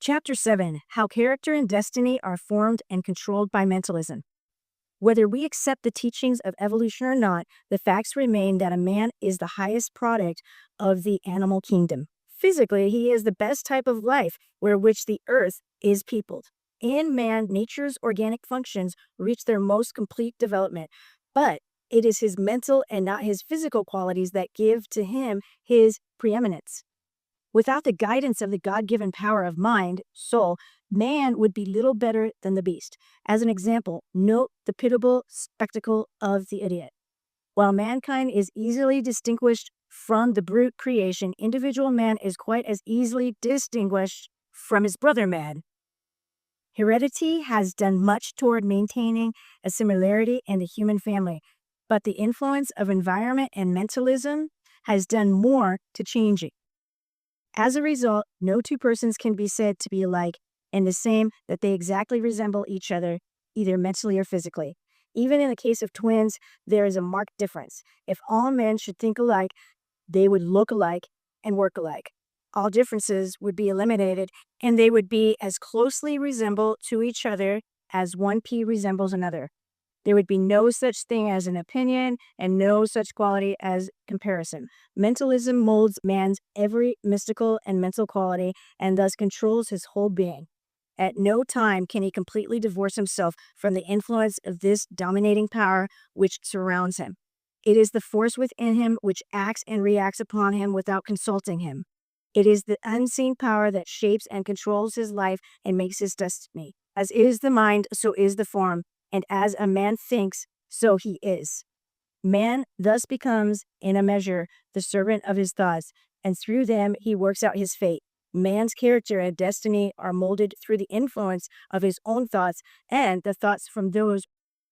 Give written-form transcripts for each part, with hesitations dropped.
Chapter 7: How Character and Destiny Are Formed and Controlled by Mentalism. Whether we accept the teachings of evolution or not, the facts remain that a man is the highest product of the animal kingdom. Physically, he is the best type of life where which the earth is peopled. In man, nature's organic functions reach their most complete development, but it is his mental and not his physical qualities that give to him his preeminence. Without the guidance of the God-given power of mind, soul, man would be little better than the beast. As an example, note the pitiable spectacle of the idiot. While mankind is easily distinguished from the brute creation, individual man is quite as easily distinguished from his brother man. Heredity has done much toward maintaining a similarity in the human family, but the influence of environment and mentalism has done more to change it. As a result, no two persons can be said to be alike in the same that they exactly resemble each other, either mentally or physically. Even in the case of twins, there is a marked difference. If all men should think alike, they would look alike and work alike. All differences would be eliminated, and they would be as closely resemble to each other as one pea resembles another. There would be no such thing as an opinion and no such quality as comparison. Mentalism molds man's every mystical and mental quality and thus controls his whole being. At no time can he completely divorce himself from the influence of this dominating power which surrounds him. It is the force within him which acts and reacts upon him without consulting him. It is the unseen power that shapes and controls his life and makes his destiny. As is the mind, so is the form. And as a man thinks, so he is. Man thus becomes, in a measure, the servant of his thoughts, and through them he works out his fate. Man's character and destiny are molded through the influence of his own thoughts and the thoughts from those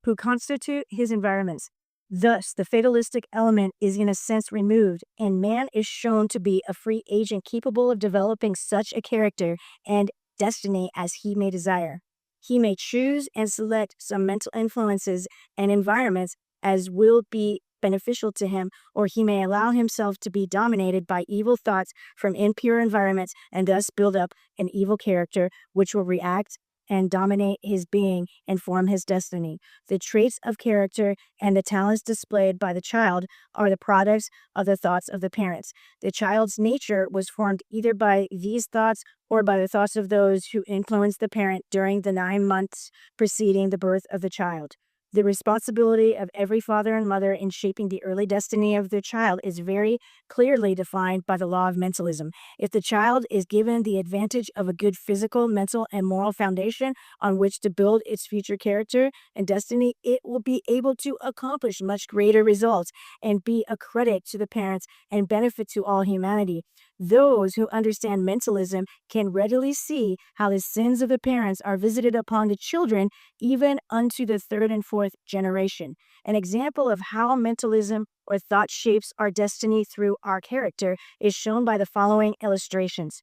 who constitute his environments. Thus, the fatalistic element is in a sense removed, and man is shown to be a free agent capable of developing such a character and destiny as he may desire. He may choose and select some mental influences and environments as will be beneficial to him, or he may allow himself to be dominated by evil thoughts from impure environments and thus build up an evil character which will react and dominate his being and form his destiny. The traits of character and the talents displayed by the child are the products of the thoughts of the parents. The child's nature was formed either by these thoughts or by the thoughts of those who influenced the parent during the 9 months preceding the birth of the child. The responsibility of every father and mother in shaping the early destiny of their child is very clearly defined by the law of mentalism. If the child is given the advantage of a good physical, mental, and moral foundation on which to build its future character and destiny, it will be able to accomplish much greater results and be a credit to the parents and benefit to all humanity. Those who understand mentalism can readily see how the sins of the parents are visited upon the children even unto the 3rd and 4th generation. An example of how mentalism or thought shapes our destiny through our character is shown by the following illustrations.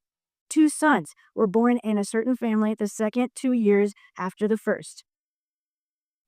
2 sons were born in a certain family the second 2 years after the first.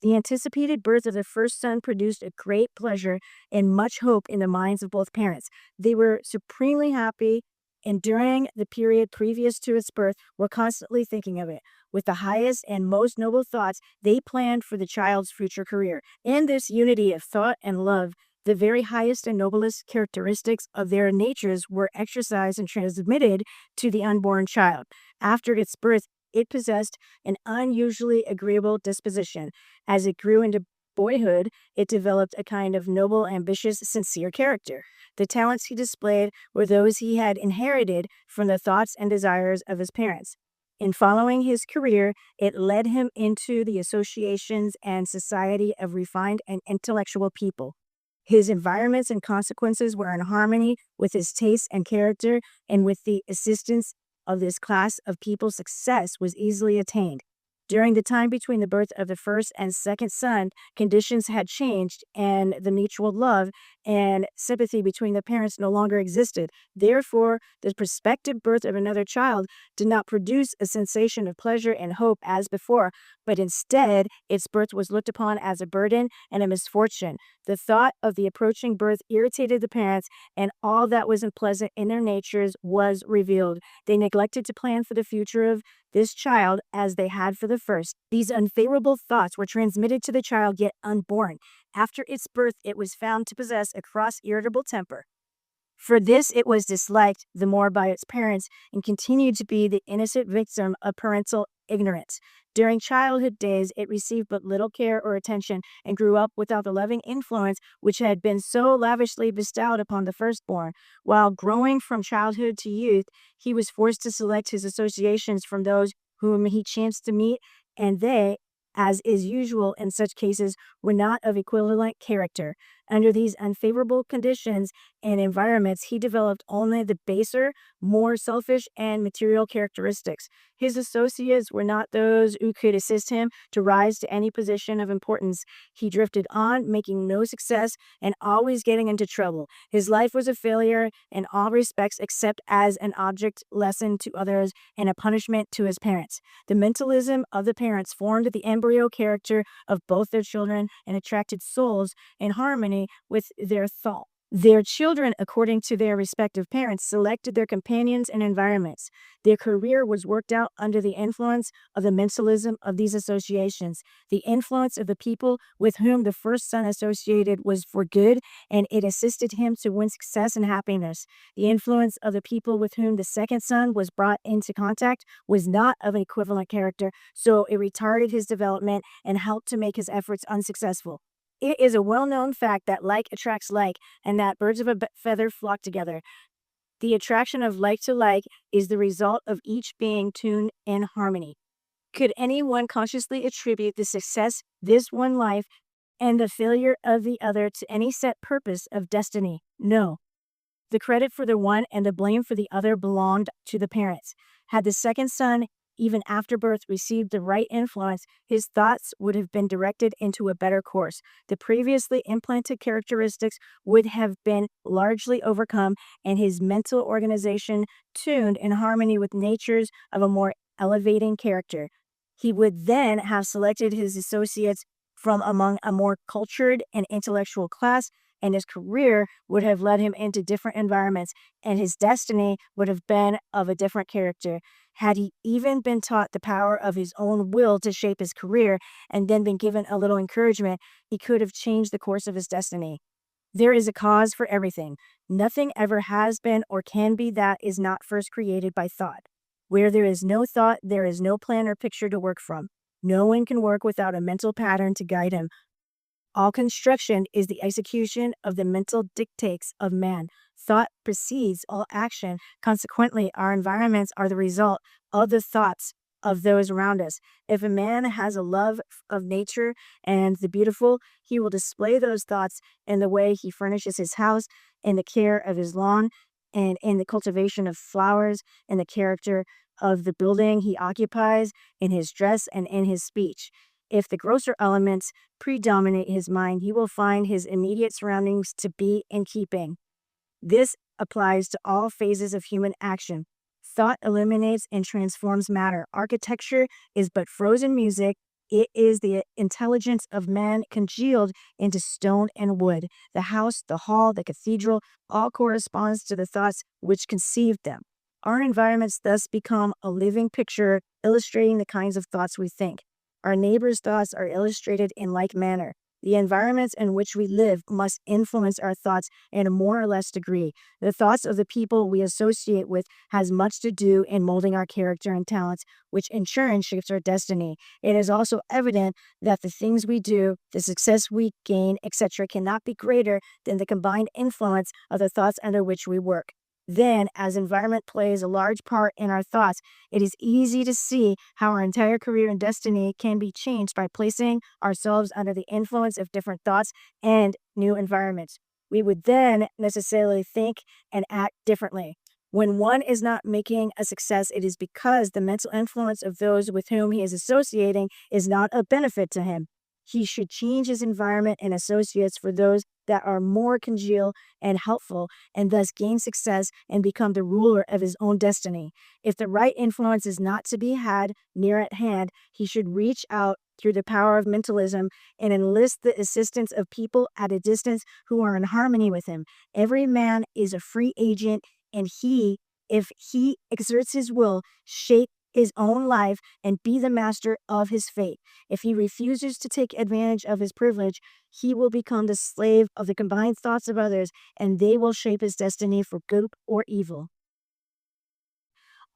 The anticipated birth of the first son produced a great pleasure and much hope in the minds of both parents. They were supremely happy, and during the period previous to its birth were constantly thinking of it. With the highest and most noble thoughts, they planned for the child's future career. In this unity of thought and love, the very highest and noblest characteristics of their natures were exercised and transmitted to the unborn child. After its birth, it possessed an unusually agreeable disposition. As it grew into boyhood, it developed a kind of noble, ambitious, sincere character. The talents he displayed were those he had inherited from the thoughts and desires of his parents. In following his career, it led him into the associations and society of refined and intellectual people. His environments and consequences were in harmony with his tastes and character, and with the assistance of this class of people, success was easily attained. During the time between the birth of the first and second son, conditions had changed, and the mutual love and sympathy between the parents no longer existed. Therefore, the prospective birth of another child did not produce a sensation of pleasure and hope as before, but instead its birth was looked upon as a burden and a misfortune. The thought of the approaching birth irritated the parents, and all that was unpleasant in their natures was revealed. They neglected to plan for the future of this child as they had for the first. These unfavorable thoughts were transmitted to the child yet unborn. After its birth, it was found to possess a cross-irritable temper. For this, it was disliked the more by its parents and continued to be the innocent victim of parental ignorance. During childhood days, it received but little care or attention and grew up without the loving influence which had been so lavishly bestowed upon the firstborn. While growing from childhood to youth, he was forced to select his associations from those whom he chanced to meet, and they, as is usual in such cases, were not of equivalent character. Under these unfavorable conditions and environments, he developed only the baser, more selfish, and material characteristics. His associates were not those who could assist him to rise to any position of importance. He drifted on, making no success and always getting into trouble. His life was a failure in all respects except as an object lesson to others and a punishment to his parents. The mentalism of the parents formed the embryo character of both their children and attracted souls in harmony with their thought. Their children, according to their respective parents, selected their companions and environments. Their career was worked out under the influence of the mentalism of these associations. The influence of the people with whom the first son associated was for good, and it assisted him to win success and happiness. The influence of the people with whom the second son was brought into contact was not of an equivalent character, so it retarded his development and helped to make his efforts unsuccessful. It is a well-known fact that like attracts like, and that birds of a feather flock together. The attraction of like to like is the result of each being tuned in harmony. Could anyone consciously attribute the success this one life and the failure of the other to any set purpose of destiny? No. The credit for the one and the blame for the other belonged to the parents. Had the second son, even after birth, received the right influence, his thoughts would have been directed into a better course. The previously implanted characteristics would have been largely overcome, and his mental organization tuned in harmony with natures of a more elevating character. He would then have selected his associates from among a more cultured and intellectual class, and his career would have led him into different environments, and his destiny would have been of a different character. Had he even been taught the power of his own will to shape his career and then been given a little encouragement, he could have changed the course of his destiny. There is a cause for everything. Nothing ever has been or can be that is not first created by thought. Where there is no thought, there is no plan or picture to work from. No one can work without a mental pattern to guide him. All construction is the execution of the mental dictates of man. Thought precedes all action. Consequently, our environments are the result of the thoughts of those around us. If a man has a love of nature and the beautiful, he will display those thoughts in the way he furnishes his house, in the care of his lawn, and in the cultivation of flowers, in the character of the building he occupies, in his dress, and in his speech. If the grosser elements predominate his mind, he will find his immediate surroundings to be in keeping. This applies to all phases of human action. Thought illuminates and transforms matter. Architecture is but frozen music. It is the intelligence of man congealed into stone and wood. The house, the hall, the cathedral, all corresponds to the thoughts which conceived them. Our environments thus become a living picture illustrating the kinds of thoughts we think. Our neighbors' thoughts are illustrated in like manner. The environments in which we live must influence our thoughts in a more or less degree. The thoughts of the people we associate with has much to do in molding our character and talents, which in turn shapes our destiny. It is also evident that the things we do, the success we gain, etc., cannot be greater than the combined influence of the thoughts under which we work. Then, as environment plays a large part in our thoughts, it is easy to see how our entire career and destiny can be changed by placing ourselves under the influence of different thoughts and new environments. We would then necessarily think and act differently. When one is not making a success, it is because the mental influence of those with whom he is associating is not a benefit to him. He should change his environment and associates for those that are more congenial and helpful, and thus gain success and become the ruler of his own destiny. If the right influence is not to be had near at hand, he should reach out through the power of mentalism and enlist the assistance of people at a distance who are in harmony with him. Every man is a free agent, and he, if he exerts his will, shape his own life and be the master of his fate. If he refuses to take advantage of his privilege, he will become the slave of the combined thoughts of others, and they will shape his destiny for good or evil.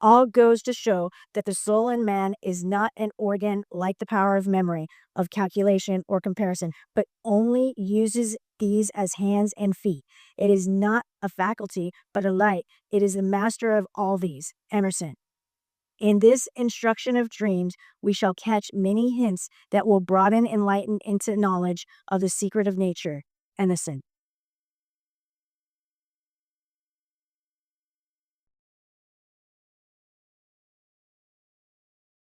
All goes to show that the soul in man is not an organ like the power of memory, of calculation, or comparison, but only uses these as hands and feet. It is not a faculty, but a light. It is the master of all these. Emerson. In this instruction of dreams, we shall catch many hints that will broaden enlighten into knowledge of the secret of nature. Emerson.